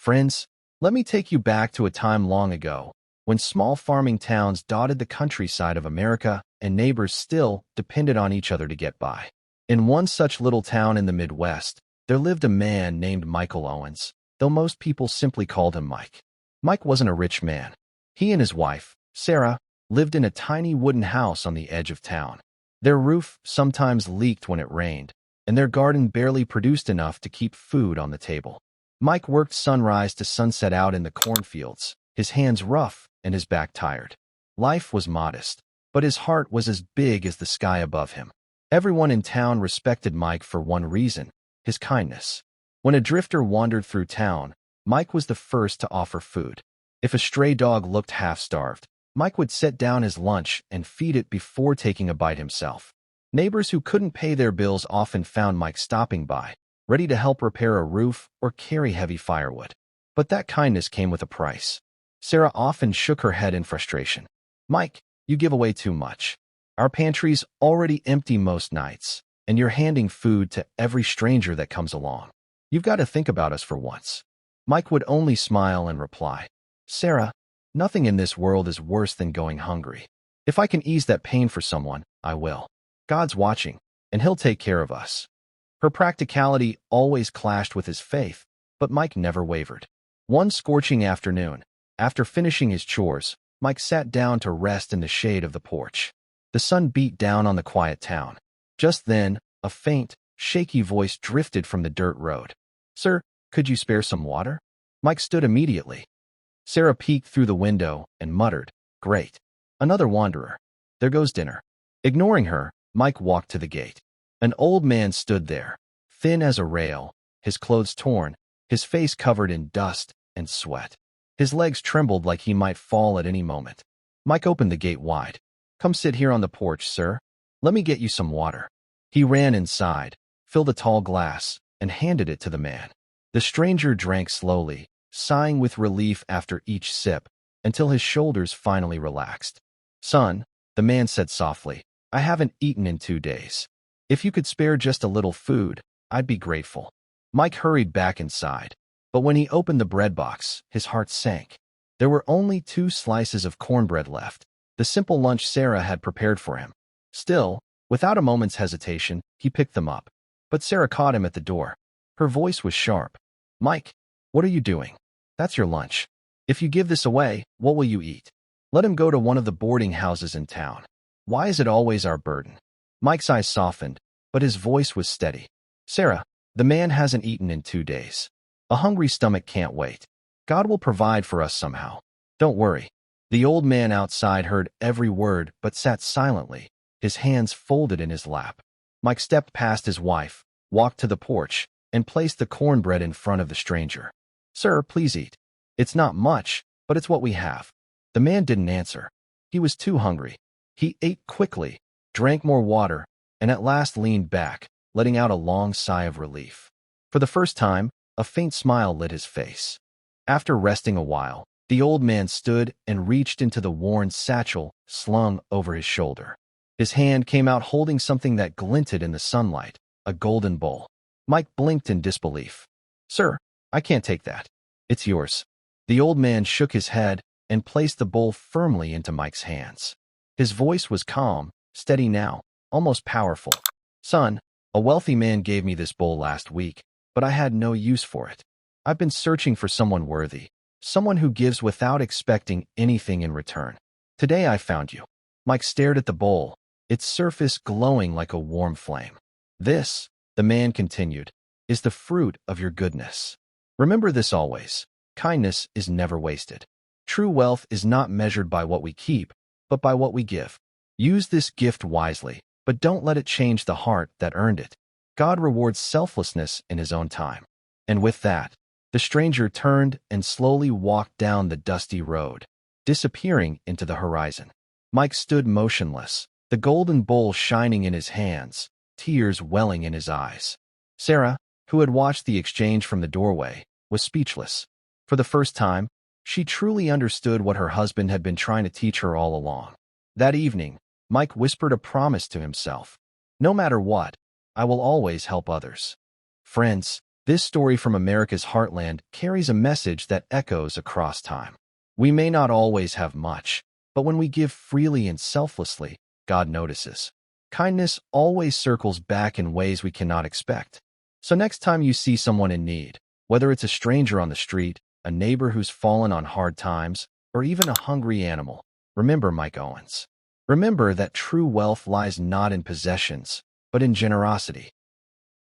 Friends, let me take you back to a time long ago, when small farming towns dotted the countryside of America and neighbors still depended on each other to get by. In one such little town in the Midwest, there lived a man named Michael Owens, though most people simply called him Mike. Mike wasn't a rich man. He and his wife, Sarah, lived in a tiny wooden house on the edge of town. Their roof sometimes leaked when it rained, and their garden barely produced enough to keep food on the table. Mike worked sunrise to sunset out in the cornfields, his hands rough and his back tired. Life was modest, but his heart was as big as the sky above him. Everyone in town respected Mike for one reason: his kindness. When a drifter wandered through town, Mike was the first to offer food. If a stray dog looked half-starved, Mike would set down his lunch and feed it before taking a bite himself. Neighbors who couldn't pay their bills often found Mike stopping by, ready to help repair a roof or carry heavy firewood. But that kindness came with a price. Sarah often shook her head in frustration. "Mike, you give away too much. Our pantry's already empty most nights, and you're handing food to every stranger that comes along. You've got to think about us for once." Mike would only smile and reply, "Sarah, nothing in this world is worse than going hungry. If I can ease that pain for someone, I will. God's watching, and He'll take care of us." Her practicality always clashed with his faith, but Mike never wavered. One scorching afternoon, after finishing his chores, Mike sat down to rest in the shade of the porch. The sun beat down on the quiet town. Just then, a faint, shaky voice drifted from the dirt road. "Sir, could you spare some water?" Mike stood immediately. Sarah peeked through the window and muttered, "Great. Another wanderer. There goes dinner." Ignoring her, Mike walked to the gate. An old man stood there, thin as a rail, his clothes torn, his face covered in dust and sweat. His legs trembled like he might fall at any moment. Mike opened the gate wide. "Come sit here on the porch, sir. Let me get you some water." He ran inside, filled a tall glass, and handed it to the man. The stranger drank slowly, sighing with relief after each sip, until his shoulders finally relaxed. "Son," the man said softly, "I haven't eaten in 2 days. If you could spare just a little food, I'd be grateful." Mike hurried back inside, but when he opened the bread box, his heart sank. There were only 2 slices of cornbread left, the simple lunch Sarah had prepared for him. Still, without a moment's hesitation, he picked them up. But Sarah caught him at the door. Her voice was sharp. "Mike, what are you doing? That's your lunch. If you give this away, what will you eat? Let him go to one of the boarding houses in town. Why is it always our burden?" Mike's eyes softened, but his voice was steady. "Sarah, the man hasn't eaten in 2 days. A hungry stomach can't wait. God will provide for us somehow. Don't worry." The old man outside heard every word but sat silently, his hands folded in his lap. Mike stepped past his wife, walked to the porch, and placed the cornbread in front of the stranger. "Sir, please eat. It's not much, but it's what we have." The man didn't answer. He was too hungry. He ate quickly, drank more water, and at last leaned back, letting out a long sigh of relief. For the first time, a faint smile lit his face. After resting a while, the old man stood and reached into the worn satchel slung over his shoulder. His hand came out holding something that glinted in the sunlight, a golden bowl. Mike blinked in disbelief. "Sir, I can't take that. It's yours." The old man shook his head and placed the bowl firmly into Mike's hands. His voice was calm, steady now, almost powerful. "Son, a wealthy man gave me this bowl last week, but I had no use for it. I've been searching for someone worthy, someone who gives without expecting anything in return. Today I found you." Mike stared at the bowl, its surface glowing like a warm flame. "This," the man continued, "is the fruit of your goodness. Remember this always: kindness is never wasted. True wealth is not measured by what we keep, but by what we give. Use this gift wisely, but don't let it change the heart that earned it. God rewards selflessness in His own time." And with that, the stranger turned and slowly walked down the dusty road, disappearing into the horizon. Mike stood motionless, the golden bowl shining in his hands, tears welling in his eyes. Sarah, who had watched the exchange from the doorway, was speechless. For the first time, she truly understood what her husband had been trying to teach her all along. That evening, Mike whispered a promise to himself: "No matter what, I will always help others." Friends, This story from America's heartland carries a message that echoes across time. We may not always have much, but when we give freely and selflessly, God notices. Kindness always circles back in ways we cannot expect. So next time you see someone in need, whether it's a stranger on the street, a neighbor who's fallen on hard times, or even a hungry animal, remember Mike Owens. Remember that true wealth lies not in possessions, but in generosity.